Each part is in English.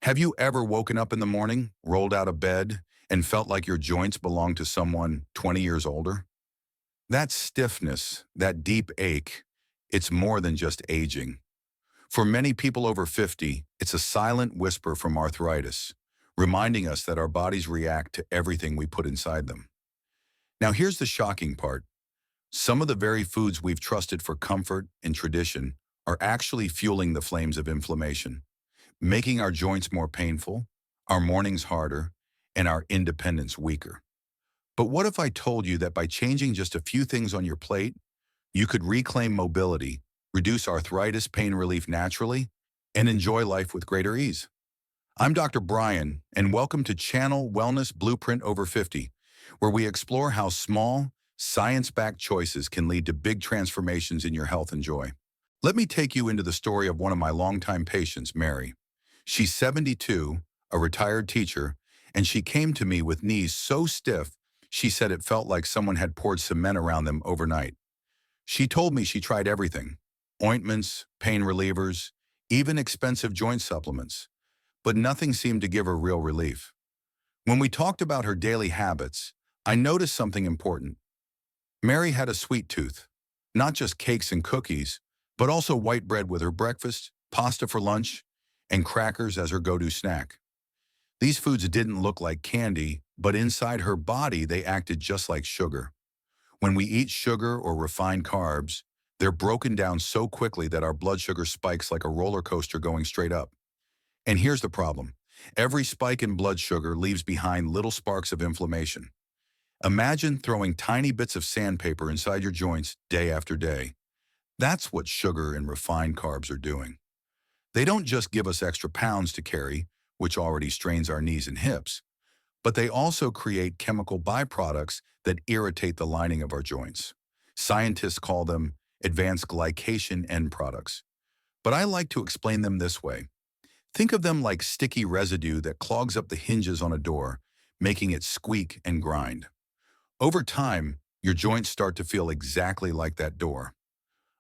Have you ever woken up in the morning, rolled out of bed, and felt like your joints belong to someone 20 years older? That stiffness, that deep ache, it's more than just aging. For many people over 50, it's a silent whisper from arthritis, reminding us that our bodies react to everything we put inside them. Now here's the shocking part. Some of the very foods we've trusted for comfort and tradition are actually fueling the flames of inflammation, making our joints more painful, our mornings harder, and our independence weaker. But what if I told you that by changing just a few things on your plate, you could reclaim mobility, reduce arthritis pain relief naturally, and enjoy life with greater ease? I'm Dr. Brian, and welcome to Channel Wellness Blueprint Over 50, where we explore how small, science-backed choices can lead to big transformations in your health and joy. Let me take you into the story of one of my longtime patients, Mary. She's 72, a retired teacher, and she came to me with knees so stiff, she said it felt like someone had poured cement around them overnight. She told me she tried everything: ointments, pain relievers, even expensive joint supplements, but nothing seemed to give her real relief. When we talked about her daily habits, I noticed something important. Mary had a sweet tooth, not just cakes and cookies, but also white bread with her breakfast, pasta for lunch, and crackers as her go-to snack. These foods didn't look like candy, but inside her body they acted just like sugar. When we eat sugar or refined carbs, they're broken down so quickly that our blood sugar spikes like a roller coaster going straight up. And here's the problem. Every spike in blood sugar leaves behind little sparks of inflammation. Imagine throwing tiny bits of sandpaper inside your joints day after day. That's what sugar and refined carbs are doing. They don't just give us extra pounds to carry, which already strains our knees and hips, but they also create chemical byproducts that irritate the lining of our joints. Scientists call them advanced glycation end products. But I like to explain them this way. Think of them like sticky residue that clogs up the hinges on a door, making it squeak and grind. Over time, your joints start to feel exactly like that door.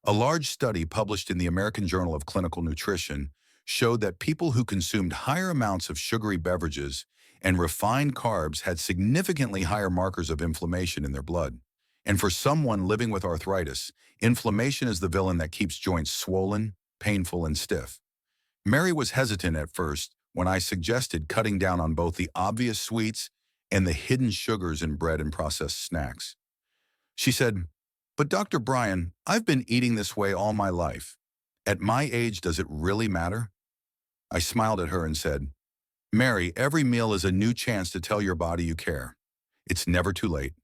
A large study published in the American Journal of Clinical Nutrition showed that people who consumed higher amounts of sugary beverages and refined carbs had significantly higher markers of inflammation in their blood. And for someone living with arthritis, inflammation is the villain that keeps joints swollen, painful, and stiff. Mary was hesitant at first when I suggested cutting down on both the obvious sweets and the hidden sugars in bread and processed snacks. She said, "But Dr. Brian, I've been eating this way all my life. At my age, does it really matter?" I smiled at her and said, "Mary, every meal is a new chance to tell your body you care. It's never too late."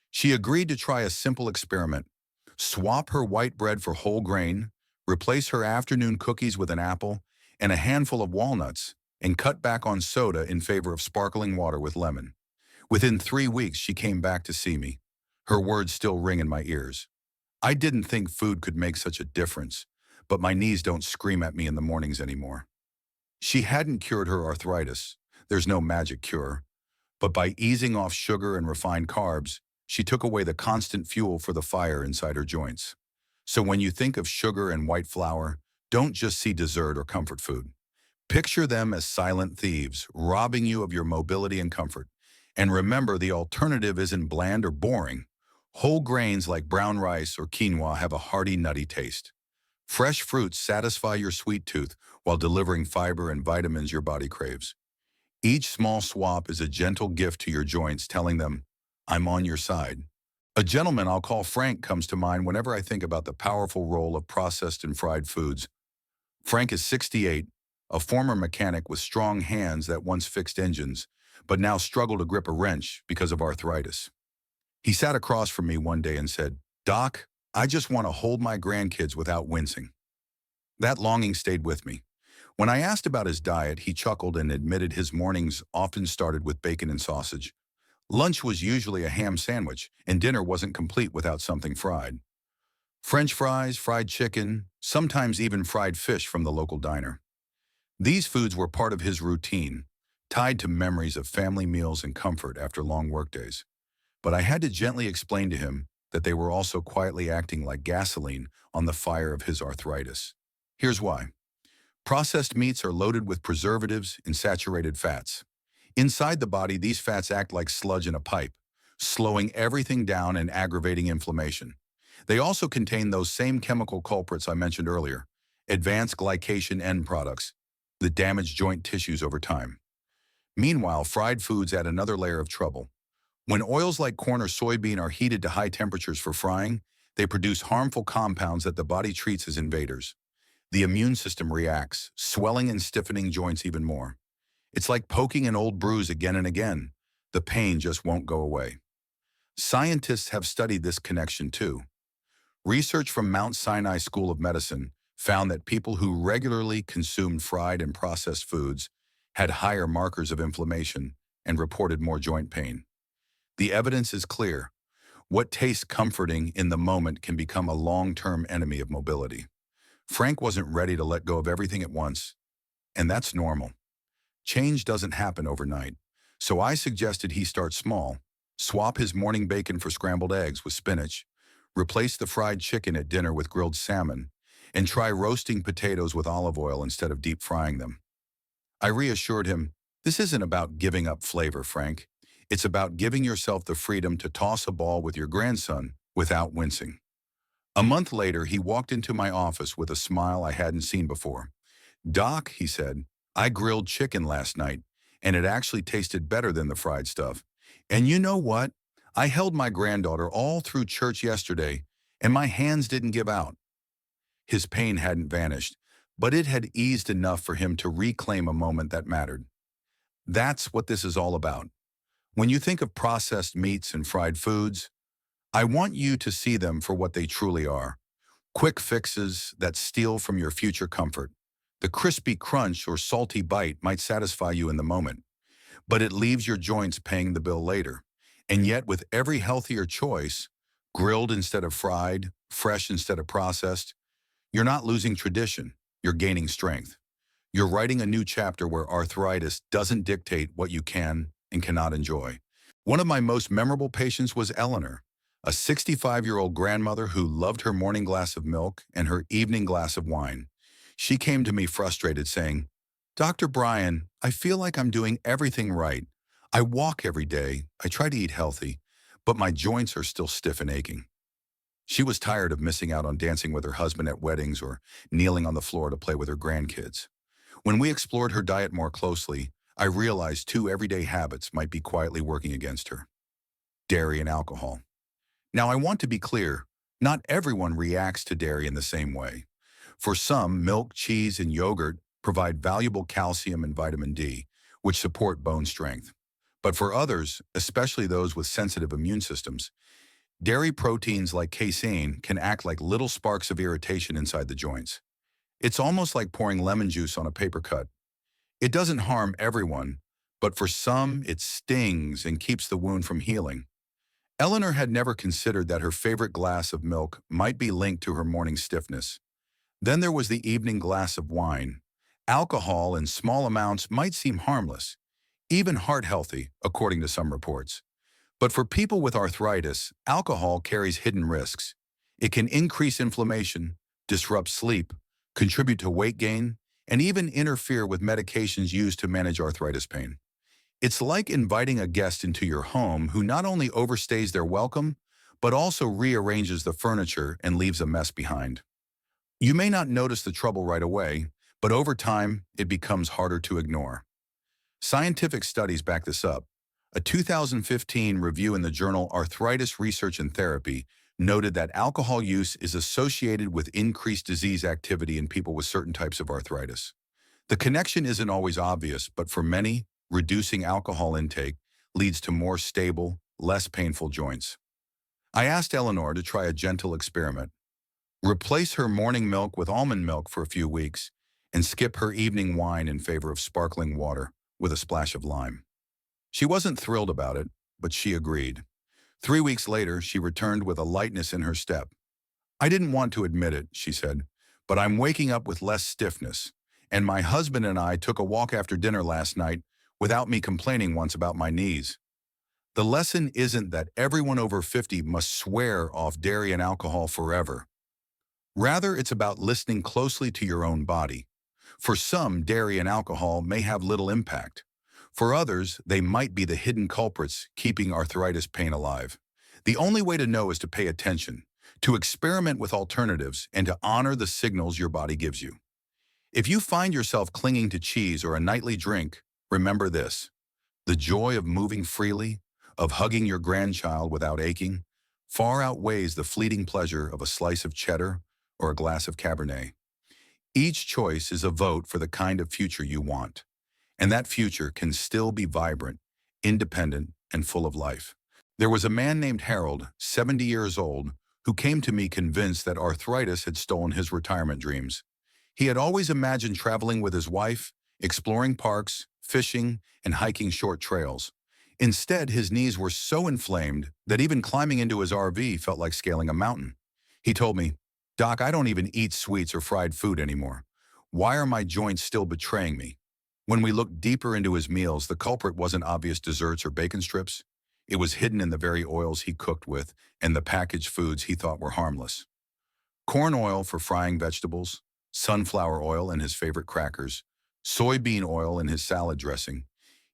She agreed to try a simple experiment. Swap her white bread for whole grain, replace her afternoon cookies with an apple and a handful of walnuts, and cut back on soda in favor of sparkling water with lemon. Within 3 weeks, she came back to see me. Her words still ring in my ears. "I didn't think food could make such a difference, but my knees don't scream at me in the mornings anymore." She hadn't cured her arthritis. There's no magic cure. But by easing off sugar and refined carbs, she took away the constant fuel for the fire inside her joints. So when you think of sugar and white flour, don't just see dessert or comfort food. Picture them as silent thieves, robbing you of your mobility and comfort. And remember, the alternative isn't bland or boring. Whole grains like brown rice or quinoa have a hearty, nutty taste. Fresh fruits satisfy your sweet tooth while delivering fiber and vitamins your body craves. Each small swap is a gentle gift to your joints, telling them, "I'm on your side." A gentleman I'll call Frank comes to mind whenever I think about the powerful role of processed and fried foods. Frank is 68, a former mechanic with strong hands that once fixed engines, but now struggle to grip a wrench because of arthritis. He sat across from me one day and said, "Doc, I just want to hold my grandkids without wincing." That longing stayed with me. When I asked about his diet, he chuckled and admitted his mornings often started with bacon and sausage. Lunch was usually a ham sandwich, and dinner wasn't complete without something fried. French fries, fried chicken, sometimes even fried fish from the local diner. These foods were part of his routine, tied to memories of family meals and comfort after long workdays. But I had to gently explain to him that they were also quietly acting like gasoline on the fire of his arthritis. Here's why. Processed meats are loaded with preservatives and saturated fats. Inside the body, these fats act like sludge in a pipe, slowing everything down and aggravating inflammation. They also contain those same chemical culprits I mentioned earlier, advanced glycation end products, that damage joint tissues over time. Meanwhile, fried foods add another layer of trouble. When oils like corn or soybean are heated to high temperatures for frying, they produce harmful compounds that the body treats as invaders. The immune system reacts, swelling and stiffening joints even more. It's like poking an old bruise again and again. The pain just won't go away. Scientists have studied this connection too. Research from Mount Sinai School of Medicine found that people who regularly consumed fried and processed foods had higher markers of inflammation and reported more joint pain. The evidence is clear. What tastes comforting in the moment can become a long-term enemy of mobility. Frank wasn't ready to let go of everything at once, and that's normal. Change doesn't happen overnight, so I suggested he start small, swap his morning bacon for scrambled eggs with spinach, replace the fried chicken at dinner with grilled salmon, and try roasting potatoes with olive oil instead of deep frying them. I reassured him, this isn't about giving up flavor, Frank. It's about giving yourself the freedom to toss a ball with your grandson without wincing. A month later, he walked into my office with a smile I hadn't seen before. Doc, he said, I grilled chicken last night, and it actually tasted better than the fried stuff. And you know what? I held my granddaughter all through church yesterday, and my hands didn't give out. His pain hadn't vanished, but it had eased enough for him to reclaim a moment that mattered. That's what this is all about. When you think of processed meats and fried foods, I want you to see them for what they truly are. Quick fixes that steal from your future comfort. The crispy crunch or salty bite might satisfy you in the moment, but it leaves your joints paying the bill later. And yet, with every healthier choice, grilled instead of fried, fresh instead of processed, you're not losing tradition, you're gaining strength. You're writing a new chapter where arthritis doesn't dictate what you can and cannot enjoy. One of my most memorable patients was Eleanor, a 65-year-old grandmother who loved her morning glass of milk and her evening glass of wine. She came to me frustrated, saying, Dr. Brian, I feel like I'm doing everything right. I walk every day, I try to eat healthy, but my joints are still stiff and aching. She was tired of missing out on dancing with her husband at weddings or kneeling on the floor to play with her grandkids. When we explored her diet more closely, I realized two everyday habits might be quietly working against her: dairy and alcohol. Now, I want to be clear, not everyone reacts to dairy in the same way. For some, milk, cheese, and yogurt provide valuable calcium and vitamin D, which support bone strength. But for others, especially those with sensitive immune systems, dairy proteins like casein can act like little sparks of irritation inside the joints. It's almost like pouring lemon juice on a paper cut. It doesn't harm everyone, but for some, it stings and keeps the wound from healing. Eleanor had never considered that her favorite glass of milk might be linked to her morning stiffness. Then there was the evening glass of wine. Alcohol in small amounts might seem harmless, even heart-healthy, according to some reports. But for people with arthritis, alcohol carries hidden risks. It can increase inflammation, disrupt sleep, contribute to weight gain, and even interfere with medications used to manage arthritis pain. It's like inviting a guest into your home who not only overstays their welcome, but also rearranges the furniture and leaves a mess behind. You may not notice the trouble right away, but over time, it becomes harder to ignore. Scientific studies back this up. A 2015 review in the journal Arthritis Research and Therapy noted that alcohol use is associated with increased disease activity in people with certain types of arthritis. The connection isn't always obvious, but for many, reducing alcohol intake leads to more stable, less painful joints. I asked Eleanor to try a gentle experiment. Replace her morning milk with almond milk for a few weeks and skip her evening wine in favor of sparkling water with a splash of lime. She wasn't thrilled about it, but she agreed. 3 weeks later, she returned with a lightness in her step. I didn't want to admit it, she said, but I'm waking up with less stiffness, and my husband and I took a walk after dinner last night without me complaining once about my knees. The lesson isn't that everyone over 50 must swear off dairy and alcohol forever. Rather, it's about listening closely to your own body. For some, dairy and alcohol may have little impact. For others, they might be the hidden culprits keeping arthritis pain alive. The only way to know is to pay attention, to experiment with alternatives, and to honor the signals your body gives you. If you find yourself clinging to cheese or a nightly drink, remember this: the joy of moving freely, of hugging your grandchild without aching, far outweighs the fleeting pleasure of a slice of cheddar or a glass of Cabernet. Each choice is a vote for the kind of future you want, and that future can still be vibrant, independent, and full of life. There was a man named Harold, 70 years old, who came to me convinced that arthritis had stolen his retirement dreams. He had always imagined traveling with his wife, exploring parks, fishing, and hiking short trails. Instead, his knees were so inflamed that even climbing into his RV felt like scaling a mountain. He told me, "Doc, I don't even eat sweets or fried food anymore. Why are my joints still betraying me?" When we looked deeper into his meals, the culprit wasn't obvious desserts or bacon strips. It was hidden in the very oils he cooked with and the packaged foods he thought were harmless. Corn oil for frying vegetables, sunflower oil in his favorite crackers, soybean oil in his salad dressing,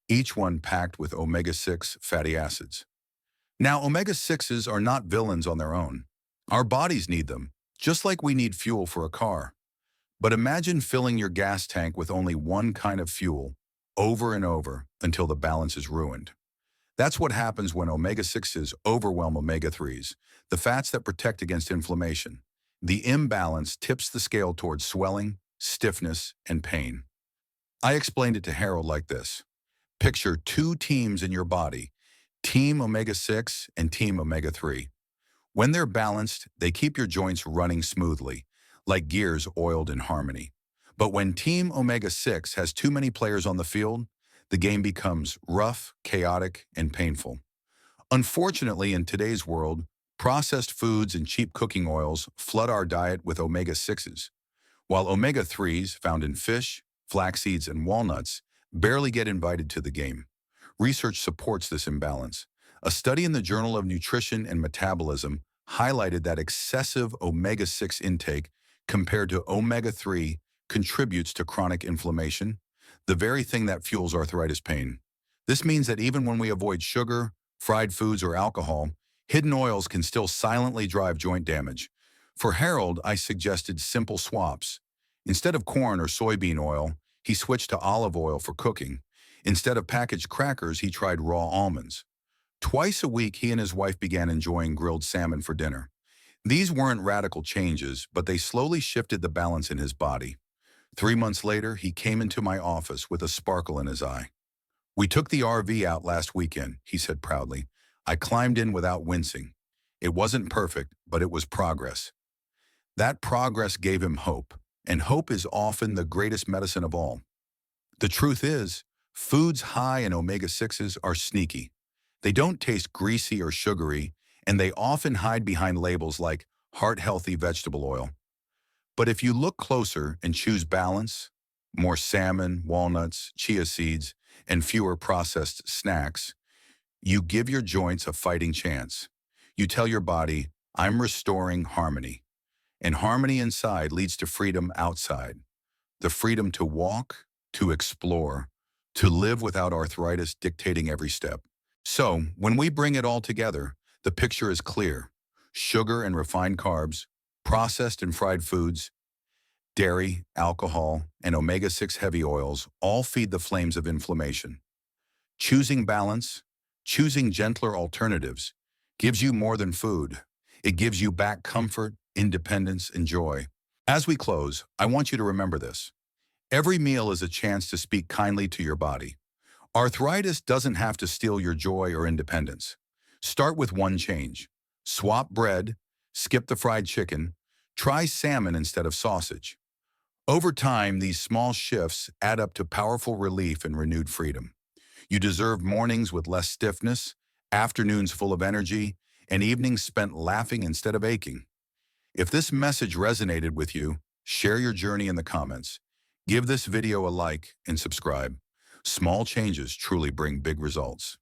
each one packed with omega-6 fatty acids. Now, omega-6s are not villains on their own. Our bodies need them, just like we need fuel for a car. But imagine filling your gas tank with only one kind of fuel, over and over, until the balance is ruined. That's what happens when omega-6s overwhelm omega-3s, the fats that protect against inflammation. The imbalance tips the scale towards swelling, stiffness, and pain. I explained it to Harold like this: picture two teams in your body, Team Omega-6 and Team Omega-3. When they're balanced, they keep your joints running smoothly, like gears oiled in harmony. But when Team Omega-6 has too many players on the field, the game becomes rough, chaotic, and painful. Unfortunately, in today's world, processed foods and cheap cooking oils flood our diet with omega-6s, while omega-3s, found in fish, flax seeds, and walnuts, barely get invited to the game. Research supports this imbalance. A study in the Journal of Nutrition and Metabolism highlighted that excessive omega-6 intake compared to omega-3 contributes to chronic inflammation, the very thing that fuels arthritis pain. This means that even when we avoid sugar, fried foods, or alcohol, hidden oils can still silently drive joint damage. For Harold, I suggested simple swaps. Instead of corn or soybean oil, he switched to olive oil for cooking. Instead of packaged crackers, he tried raw almonds. Twice a week, he and his wife began enjoying grilled salmon for dinner. These weren't radical changes, but they slowly shifted the balance in his body. 3 months later, he came into my office with a sparkle in his eye. "We took the RV out last weekend," he said proudly. "I climbed in without wincing. It wasn't perfect, but it was progress." That progress gave him hope, and hope is often the greatest medicine of all. The truth is, foods high in omega-6s are sneaky. They don't taste greasy or sugary, and they often hide behind labels like heart-healthy vegetable oil. But if you look closer and choose balance, more salmon, walnuts, chia seeds, and fewer processed snacks, you give your joints a fighting chance. You tell your body, "I'm restoring harmony." And harmony inside leads to freedom outside. The freedom to walk, to explore, to live without arthritis dictating every step. So, when we bring it all together, the picture is clear. Sugar and refined carbs, processed and fried foods, dairy, alcohol, and omega-6 heavy oils all feed the flames of inflammation. Choosing balance, choosing gentler alternatives, gives you more than food. It gives you back comfort, independence, and joy. As we close, I want you to remember this: every meal is a chance to speak kindly to your body. Arthritis doesn't have to steal your joy or independence. Start with one change. Swap bread, skip the fried chicken, try salmon instead of sausage. Over time, these small shifts add up to powerful relief and renewed freedom. You deserve mornings with less stiffness, afternoons full of energy, and evenings spent laughing instead of aching. If this message resonated with you, share your journey in the comments. Give this video a like and subscribe. Small changes truly bring big results.